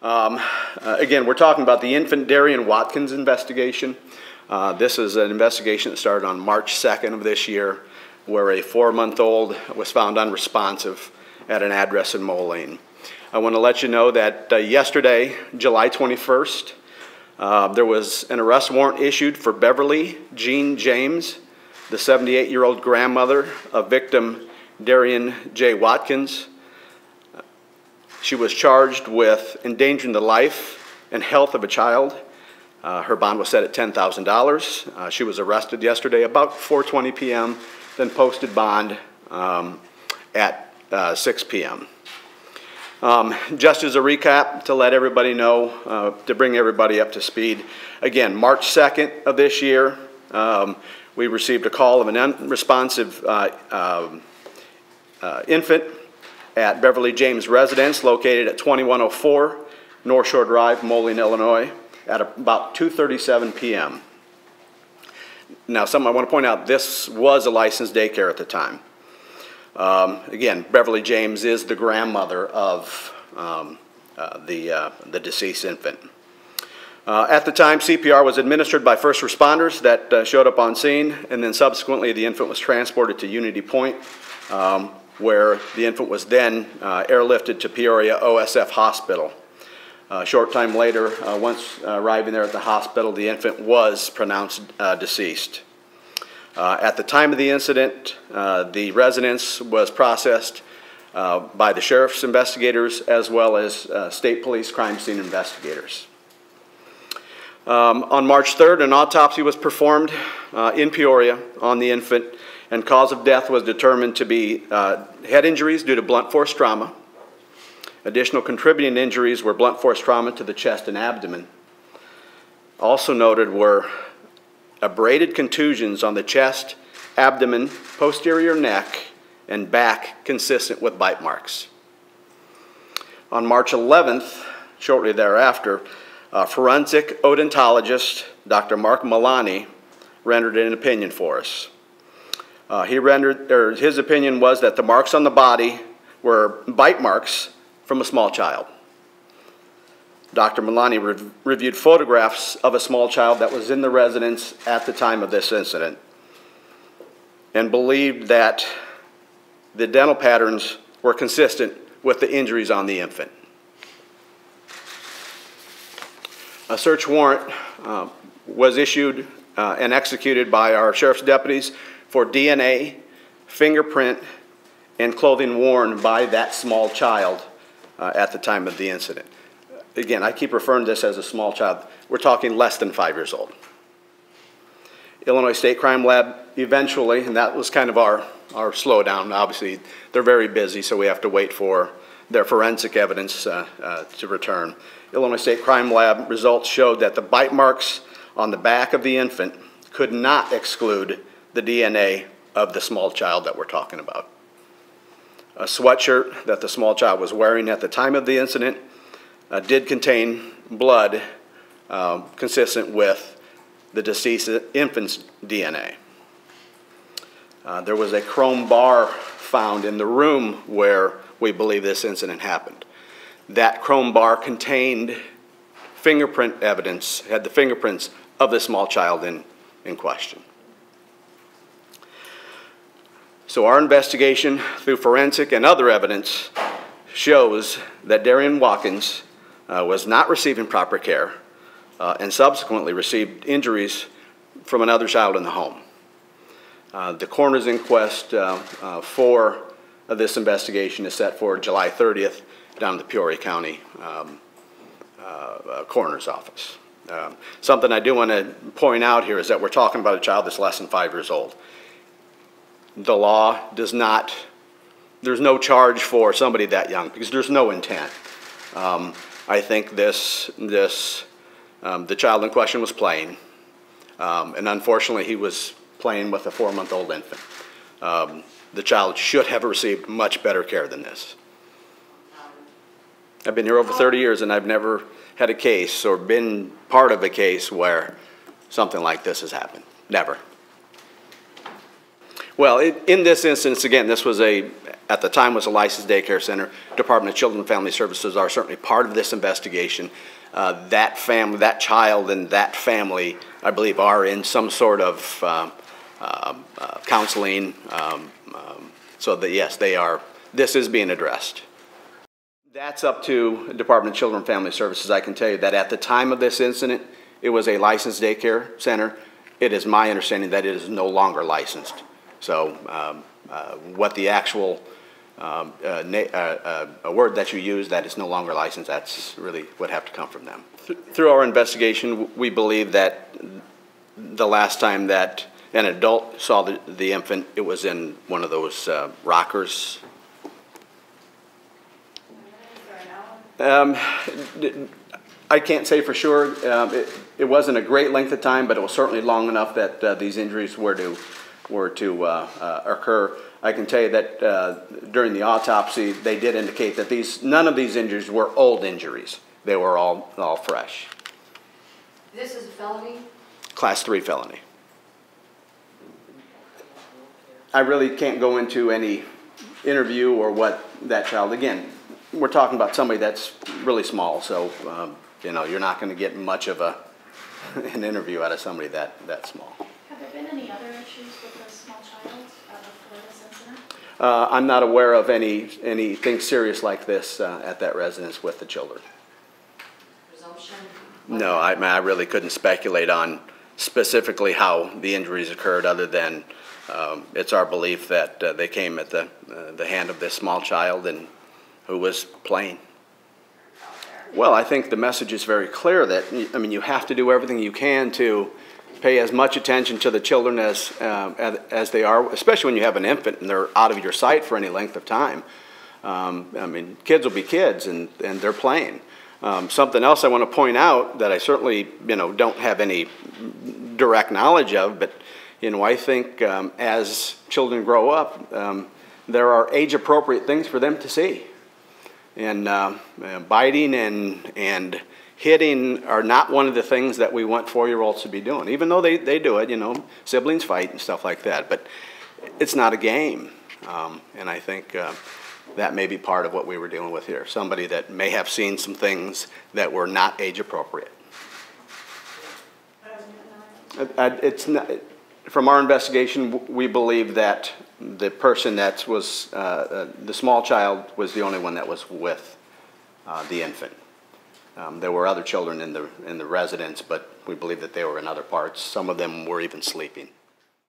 Again, we're talking about the infant Darian Watkins investigation. This is an investigation that started on March 2nd of this year, where a 4-month-old was found unresponsive at an address in Moline. I want to let you know that yesterday, July 21st, there was an arrest warrant issued for Beverly Jean James, the 78-year-old grandmother of victim Darian J. Watkins. She was charged with endangering the life and health of a child. Her bond was set at $10,000. She was arrested yesterday about 4:20 p.m., then posted bond at 6 p.m. Just as a recap to let everybody know, to bring everybody up to speed, again, March 2nd of this year, we received a call of an unresponsive infant at Beverly James residence located at 2104 North Shore Drive, Moline, Illinois, at about 2:37 p.m. Now, something I want to point out, this was a licensed daycare at the time. Again, Beverly James is the grandmother of the deceased infant. At the time, CPR was administered by first responders that showed up on scene, and then subsequently the infant was transported to Unity Point, where the infant was then airlifted to Peoria OSF Hospital. A short time later, once arriving there at the hospital, the infant was pronounced deceased. At the time of the incident, the residence was processed by the sheriff's investigators as well as state police crime scene investigators. On March 3rd, an autopsy was performed in Peoria on the infant, and cause of death was determined to be head injuries due to blunt force trauma. Additional contributing injuries were blunt force trauma to the chest and abdomen. Also noted were abraded contusions on the chest, abdomen, posterior neck, and back consistent with bite marks. On March 11th, shortly thereafter, forensic odontologist Dr. Mark Milani rendered an opinion for us. His opinion was that the marks on the body were bite marks from a small child. Dr. Milani reviewed photographs of a small child that was in the residence at the time of this incident and believed that the dental patterns were consistent with the injuries on the infant. A search warrant was issued and executed by our sheriff's deputies for DNA, fingerprint, and clothing worn by that small child at the time of the incident. Again, I keep referring to this as a small child. We're talking less than 5 years old. Illinois State Crime Lab eventually, and that was kind of our slowdown. Obviously, they're very busy, so we have to wait for their forensic evidence to return. Illinois State Crime Lab results showed that the bite marks on the back of the infant could not exclude the DNA of the small child that we're talking about. A sweatshirt that the small child was wearing at the time of the incident did contain blood consistent with the deceased infant's DNA. There was a chrome bar found in the room where we believe this incident happened. That chrome bar contained fingerprint evidence, had the fingerprints of the small child in question. So our investigation through forensic and other evidence shows that Darian Watkins was not receiving proper care and subsequently received injuries from another child in the home. The coroner's inquest for this investigation is set for July 30th down at the Peoria County Coroner's Office. Something I do want to point out here is that we're talking about a child that's less than 5 years old. The law does not, there's no charge for somebody that young because there's no intent. I think the child in question was playing, and unfortunately he was playing with a 4-month-old infant. The child should have received much better care than this. I've been here over 30 years and I've never had a case or been part of a case where something like this has happened. Never. Well, in this instance, again, this was at the time was a licensed daycare center. Department of Children and Family Services are certainly part of this investigation. That family, that child and that family, I believe, are in some sort of counseling. So that, yes, they are, this is being addressed. That's up to Department of Children and Family Services. I can tell you that at the time of this incident, it was a licensed daycare center. It is my understanding that it is no longer licensed. So what the actual a word that you use that is no longer licensed, that's really would have to come from them. Through our investigation, we believe that the last time that an adult saw the infant, it was in one of those rockers. I can't say for sure. It wasn't a great length of time, but it was certainly long enough that these injuries were to occur. I can tell you that during the autopsy, they did indicate that none of these injuries were old injuries. They were all fresh. This is a felony? Class 3 felony. I really can't go into any interview or what that child, again, we're talking about somebody that's really small, so you know, you're not going to get much of an interview out of somebody that small. Have there been any other issues with the small child before this incident? I'm not aware of anything serious like this at that residence with the children. Presumption? No, I really couldn't speculate on specifically how the injuries occurred, other than it's our belief that they came at the hand of this small child and who was playing. Well, I think the message is very clear that, I mean, you have to do everything you can to pay as much attention to the children as they are, especially when you have an infant and they're out of your sight for any length of time. I mean, kids will be kids, and they're playing. Something else I want to point out that I certainly, you know, don't have any direct knowledge of, but, you know, I think as children grow up, there are age-appropriate things for them to see. And biting and hitting are not one of the things that we want 4-year-olds to be doing, even though they do it, you know, siblings fight and stuff like that. But it's not a game. And I think that may be part of what we were dealing with here. Somebody that may have seen some things that were not age appropriate. It's not, from our investigation, we believe that the person that was, the small child was the only one that was with the infant. There were other children in the residence, but we believe that they were in other parts. Some of them were even sleeping.